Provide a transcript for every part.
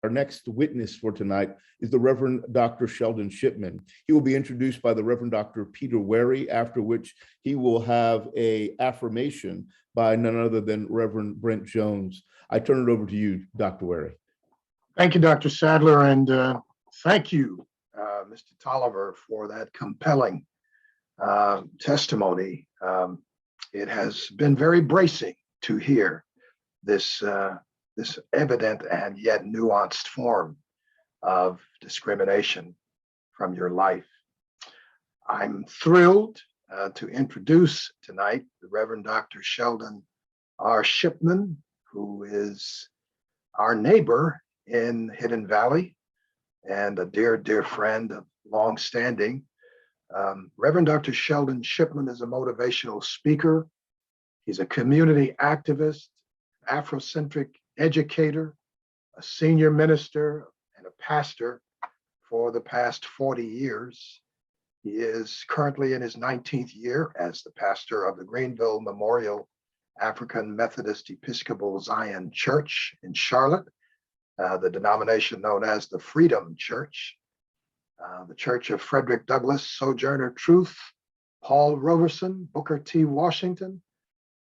Our next witness for tonight is the Reverend Dr. Sheldon Shipman. He will be introduced by the Reverend Dr. Peter Wherry, after which he will have an affirmation by none other than Reverend Brent Jones. I turn it over to you, Dr. Wherry. Thank you, Dr. Sadler, and thank you, Mr. Tolliver, for that compelling testimony. It has been very bracing to hear this evident and yet nuanced form of discrimination from your life. I'm thrilled to introduce tonight the Reverend Dr. Sheldon R. Shipman, who is our neighbor in Hidden Valley and a dear, dear friend of long standing. Reverend Dr. Sheldon Shipman is a motivational speaker. He's a community activist, Afrocentric educator, a senior minister, and a pastor for the past 40 years. He is currently in his 19th year as the pastor of the Greenville Memorial African Methodist Episcopal Zion Church in Charlotte, the denomination known as the Freedom Church, the Church of Frederick Douglass, Sojourner Truth, Paul Roberson, Booker T. Washington,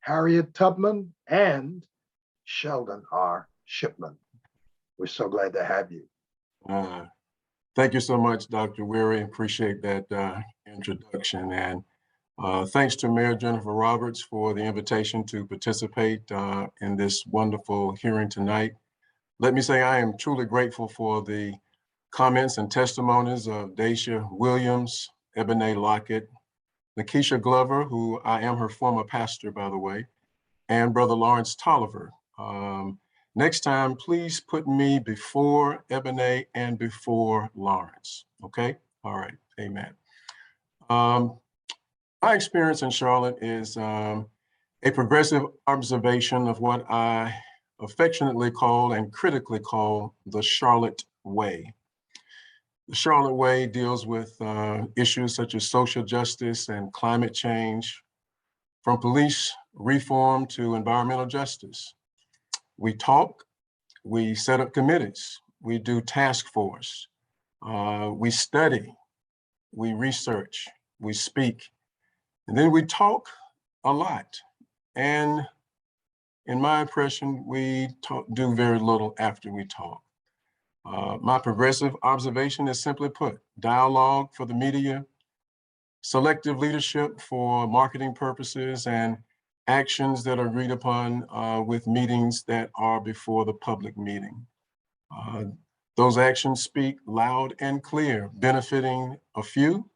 Harriet Tubman, and Sheldon R. Shipman. We're so glad to have you. Thank you so much, Dr. Wherry. Appreciate that introduction. And thanks to Mayor Jennifer Roberts for the invitation to participate in this wonderful hearing tonight. Let me say I am truly grateful for the comments and testimonies of Dacia Williams, Ebony Lockett, Lakeisha Glover, who I am her former pastor, by the way, and Brother Lawrence Tolliver. Next time, please put me before Ebony and before Lawrence, okay? All right, amen. My experience in Charlotte is a progressive observation of what I affectionately call and critically call the Charlotte Way. The Charlotte Way deals with issues such as social justice and climate change, from police reform to environmental justice. We talk, we set up committees, we do task force, we study, we research, we speak, and then we talk a lot. And in my impression, we do very little after we talk. My progressive observation is simply put, dialogue for the media, selective leadership for marketing purposes, and actions that are agreed upon with meetings that are before the public meeting. Those actions speak loud and clear, benefiting a few,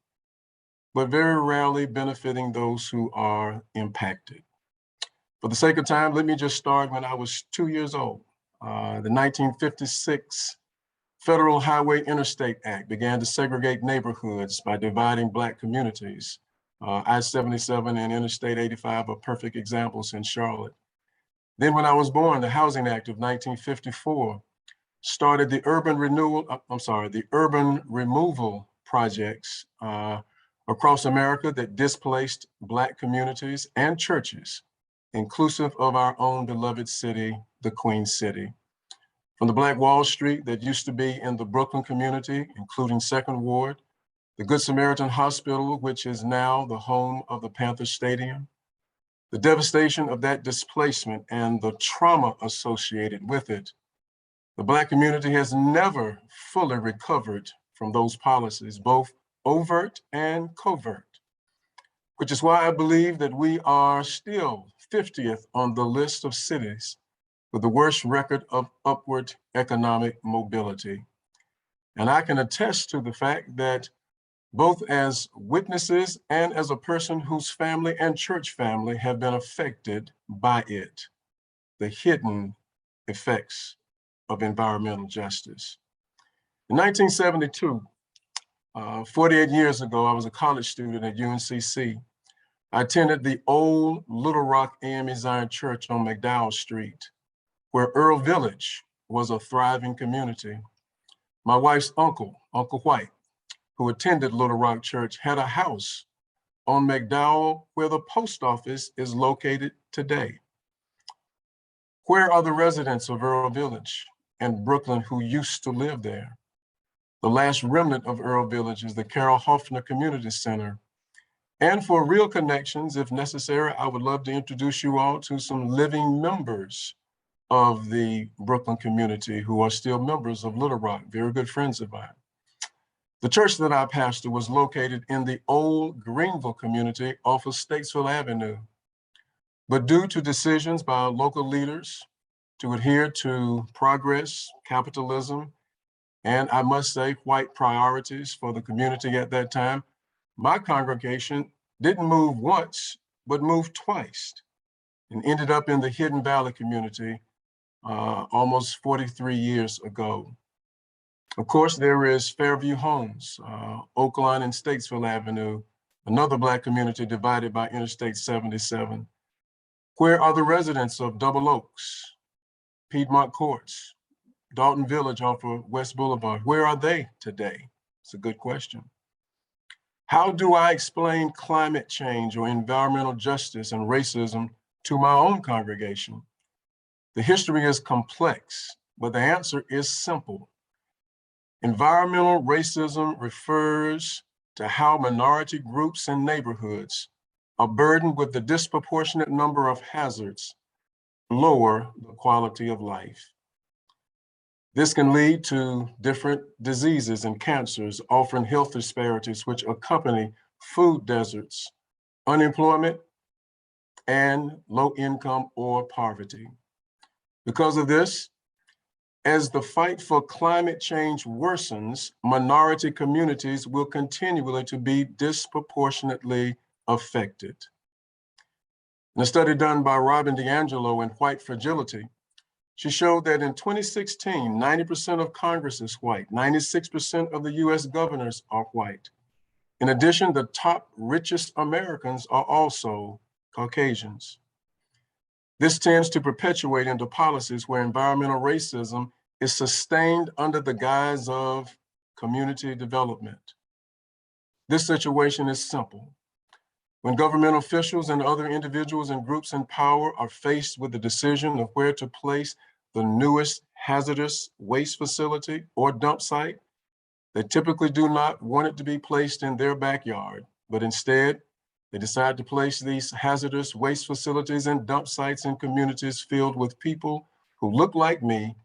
but very rarely benefiting those who are impacted. For the sake of time, let me just start when I was 2 years old. The 1956 Federal Highway Interstate Act began to segregate neighborhoods by dividing Black communities. I-77 and Interstate 85 are perfect examples in Charlotte. Then when I was born, the Housing Act of 1954 started the urban removal projects across America that displaced Black communities and churches, inclusive of our own beloved city, the Queen City. From the Black Wall Street that used to be in the Brooklyn community, including Second Ward, the Good Samaritan Hospital, which is now the home of the Panther Stadium, the devastation of that displacement and the trauma associated with it, the Black community has never fully recovered from those policies, both overt and covert, which is why I believe that we are still 50th on the list of cities with the worst record of upward economic mobility. And I can attest to the fact that both as witnesses and as a person whose family and church family have been affected by it, the hidden effects of environmental justice. In 1972, 48 years ago, I was a college student at UNCC. I attended the old Little Rock AME Zion Church on McDowell Street, where Earl Village was a thriving community. My wife's uncle, Uncle White, who attended Little Rock Church, had a house on McDowell where the post office is located today. Where are the residents of Earl Village? and Brooklyn who used to live there. The last remnant of Earl Village is the Carol Hoffner Community Center. And for real connections, if necessary, I would love to introduce you all to some living members of the Brooklyn community who are still members of Little Rock, very good friends of mine. The church that I pastor was located in the old Greenville community off of Statesville Avenue. But due to decisions by local leaders to adhere to progress, capitalism, and I must say white priorities for the community at that time, my congregation didn't move once, but moved twice and ended up in the Hidden Valley community almost 43 years ago. Of course, there is Fairview Homes, Oakline and Statesville Avenue, another Black community divided by Interstate 77. Where are the residents of Double Oaks, Piedmont Courts, Dalton Village off of West Boulevard? Where are they today? It's a good question. How do I explain climate change or environmental justice and racism to my own congregation? The history is complex, but the answer is simple. Environmental racism refers to how minority groups and neighborhoods are burdened with the disproportionate number of hazards, lower the quality of life. This can lead to different diseases and cancers, offering health disparities which accompany food deserts, unemployment, and low income or poverty. Because of this, as the fight for climate change worsens, minority communities will continually to be disproportionately affected. In a study done by Robin DiAngelo in White Fragility, she showed that in 2016, 90% of Congress is white, 96% of the US governors are white. In addition, the top richest Americans are also Caucasians. This tends to perpetuate into policies where environmental racism is sustained under the guise of community development. This situation is simple. When government officials and other individuals and groups in power are faced with the decision of where to place the newest hazardous waste facility or dump site, they typically do not want it to be placed in their backyard, but instead, they decide to place these hazardous waste facilities and dump sites in communities filled with people who look like me,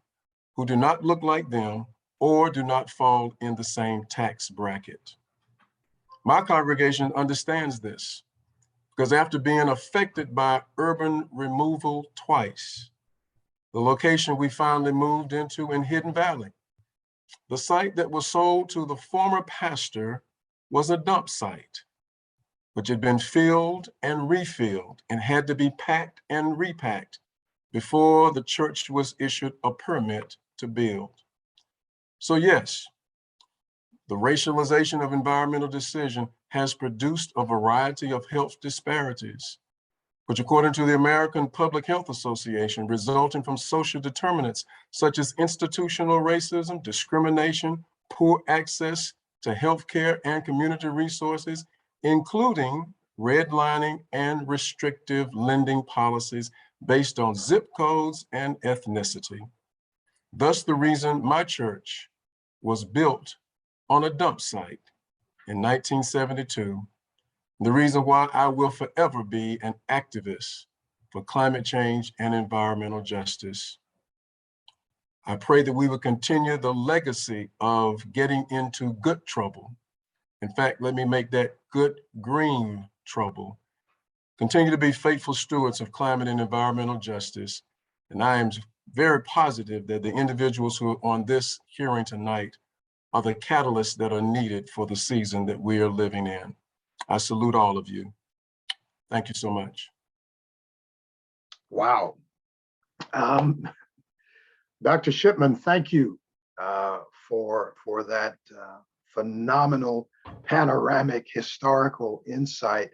who do not look like them, or do not fall in the same tax bracket. My congregation understands this because after being affected by urban removal twice, the location we finally moved into in Hidden Valley, the site that was sold to the former pastor was a dump site, which had been filled and refilled and had to be packed and repacked before the church was issued a permit to build. So yes, the racialization of environmental decision has produced a variety of health disparities, which according to the American Public Health Association, resulting from social determinants such as institutional racism, discrimination, poor access to healthcare and community resources, including redlining and restrictive lending policies based on zip codes and ethnicity. Thus, the reason my church was built on a dump site in 1972, the reason why I will forever be an activist for climate change and environmental justice. I pray that we will continue the legacy of getting into good trouble. In fact, let me make that good green trouble. Continue to be faithful stewards of climate and environmental justice. And I am very positive that the individuals who are on this hearing tonight are the catalysts that are needed for the season that we are living in. I salute all of you. Thank you so much. Wow. Dr. Shipman, thank you for that phenomenal panoramic historical insight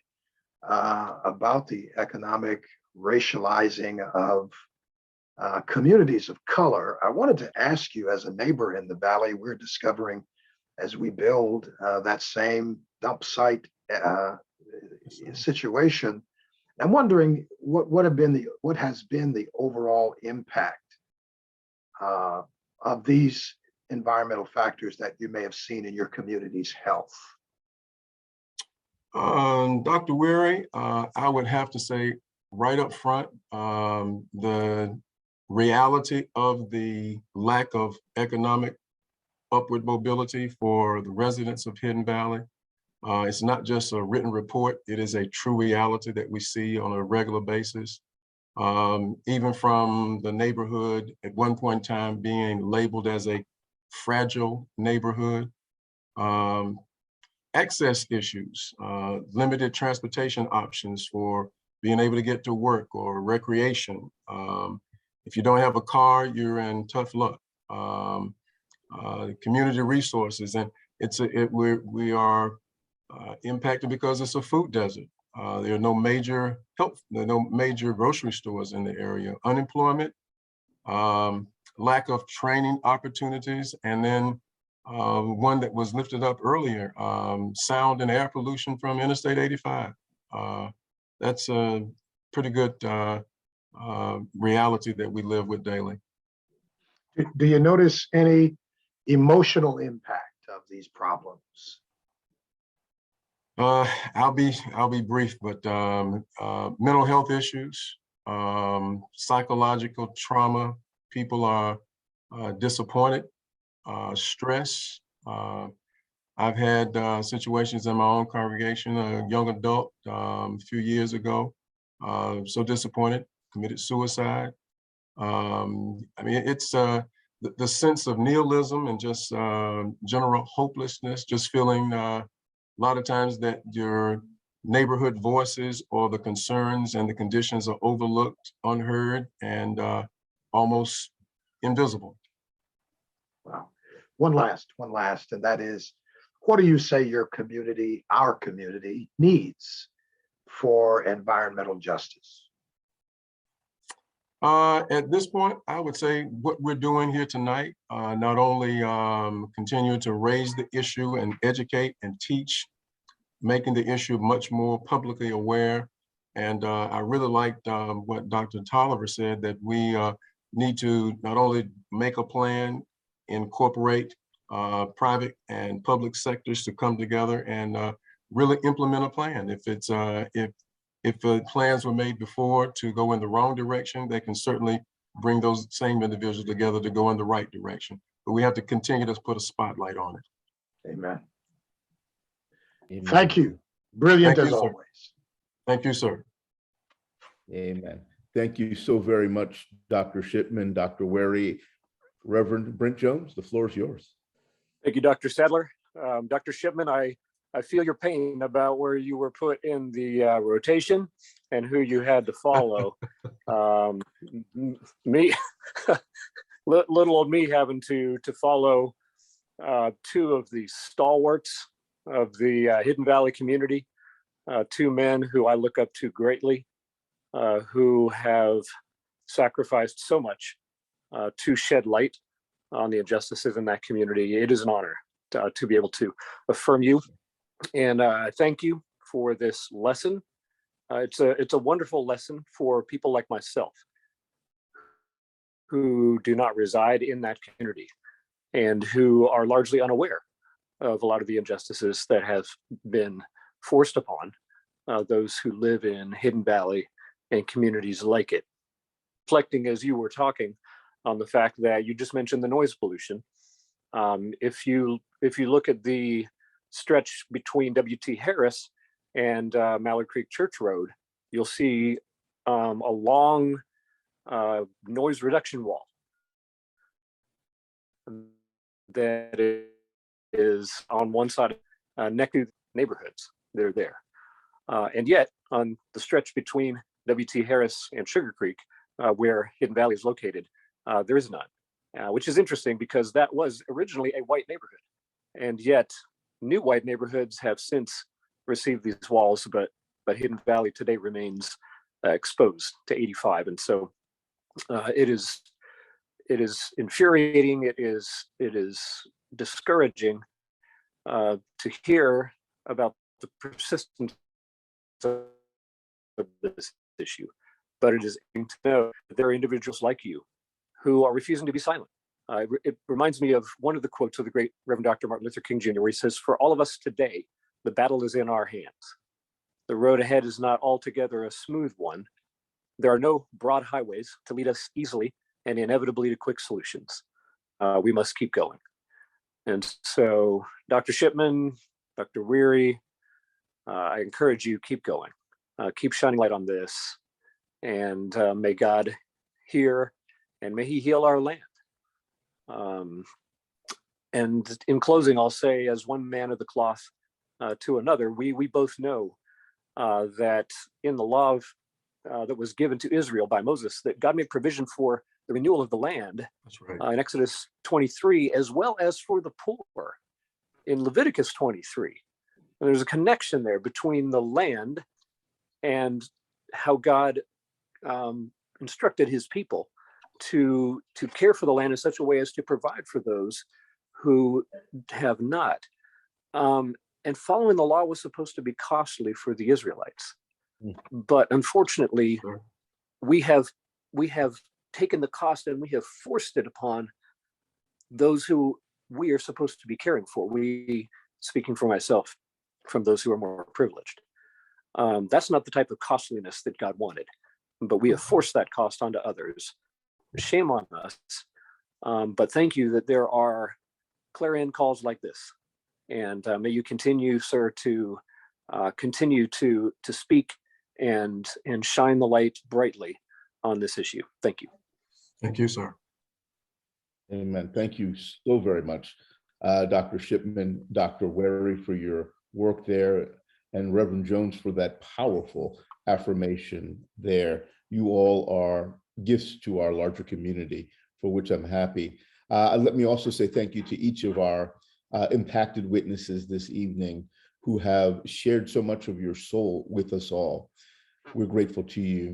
about the economic racializing of communities of color. I wanted to ask you, as a neighbor in the Valley, we're discovering as we build that same dump site situation. I'm wondering what has been the overall impact of these environmental factors that you may have seen in your community's health? Dr. Wherry, I would have to say right up front, the reality of the lack of economic upward mobility for the residents of Hidden Valley. It's not just a written report, it is a true reality that we see on a regular basis. Even from the neighborhood at one point in time being labeled as a fragile neighborhood. Access issues, limited transportation options for being able to get to work or recreation. If you don't have a car, you're in tough luck. Community resources, and we are impacted because it's a food desert. There are no major grocery stores in the area. Unemployment, lack of training opportunities, and then one that was lifted up earlier, sound and air pollution from Interstate 85. That's a pretty good reality that we live with daily. Do you notice any emotional impact of these problems? I'll be brief, but mental health issues, psychological trauma, people are disappointed, stress. I've had situations in my own congregation, a young adult a few years ago, so disappointed, committed suicide. I mean, it's the sense of nihilism and just general hopelessness, just feeling a lot of times that your neighborhood voices or the concerns and the conditions are overlooked, unheard, and almost invisible. Wow. One last, and that is, what do you say your community, our community, needs for environmental justice? At this point, I would say what we're doing here tonight, not only continue to raise the issue and educate and teach, making the issue much more publicly aware. And I really liked what Dr. Tolliver said, that we need to not only make a plan, incorporate private and public sectors to come together and really implement a plan. If plans were made before to go in the wrong direction, they can certainly bring those same individuals together to go in the right direction. But we have to continue to put a spotlight on it. Amen. Amen. Thank you. Brilliant Thank as you, sir. always. Thank you, sir. Amen. Thank you so very much, Dr. Shipman, Dr. Wherry. Reverend Brent Jones, the floor is yours. Thank you, Dr. Sadler. Dr. Shipman, I feel your pain about where you were put in the rotation and who you had to follow. Me, little old me having to follow two of the stalwarts of the Hidden Valley community, two men who I look up to greatly, who have sacrificed so much to shed light on the injustices in that community. It is an honor to be able to affirm you, and thank you for this lesson. It's a wonderful lesson for people like myself who do not reside in that community and who are largely unaware of a lot of the injustices that have been forced upon those who live in Hidden Valley and communities like it. Reflecting as you were talking on the fact that you just mentioned the noise pollution. If you look at the stretch between W.T. Harris and Mallard Creek Church Road, you'll see a long noise reduction wall that is on one side next to neighborhoods. They're there. And yet on the stretch between W.T. Harris and Sugar Creek, where Hidden Valley is located, there is none, which is interesting because that was originally a white neighborhood. And yet new white neighborhoods have since received these walls, but Hidden Valley today remains exposed to 85. And so it is infuriating. It is discouraging to hear about the persistence of this issue. But it is to know that there are individuals like you who are refusing to be silent, It reminds me of one of the quotes of the great Reverend Dr. Martin Luther King Jr., where he says, "For all of us today, the battle is in our hands. The road ahead is not altogether a smooth one. There are no broad highways to lead us easily and inevitably to quick solutions. We must keep going." And so, Dr. Shipman, Dr. Wherry, I encourage you, keep going. Keep shining light on this. And may God hear and may he heal our land. And in closing, I'll say, as one man of the cloth to another, we both know that in the law that was given to Israel by Moses, that God made provision for the renewal of the land. That's right. In Exodus 23, as well as for the poor in Leviticus 23. And there's a connection there between the land and how God instructed his people to care for the land in such a way as to provide for those who have not. And following the law was supposed to be costly for the Israelites. But unfortunately, Sure. we have taken the cost and we have forced it upon those who we are supposed to be caring for. We, speaking for myself, from those who are more privileged. That's not the type of costliness that God wanted, but we have forced that cost onto others. Shame on us. But thank you that there are clarion calls like this. And may you continue, sir, to continue to speak and shine the light brightly on this issue. Thank you. Thank you, sir. Amen. Thank you so very much, Dr. Shipman, Dr. Wherry, for your work there, and Reverend Jones for that powerful affirmation there. You all are gifts to our larger community, for which I'm happy. Let me also say thank you to each of our impacted witnesses this evening who have shared so much of your soul with us all. We're grateful to you.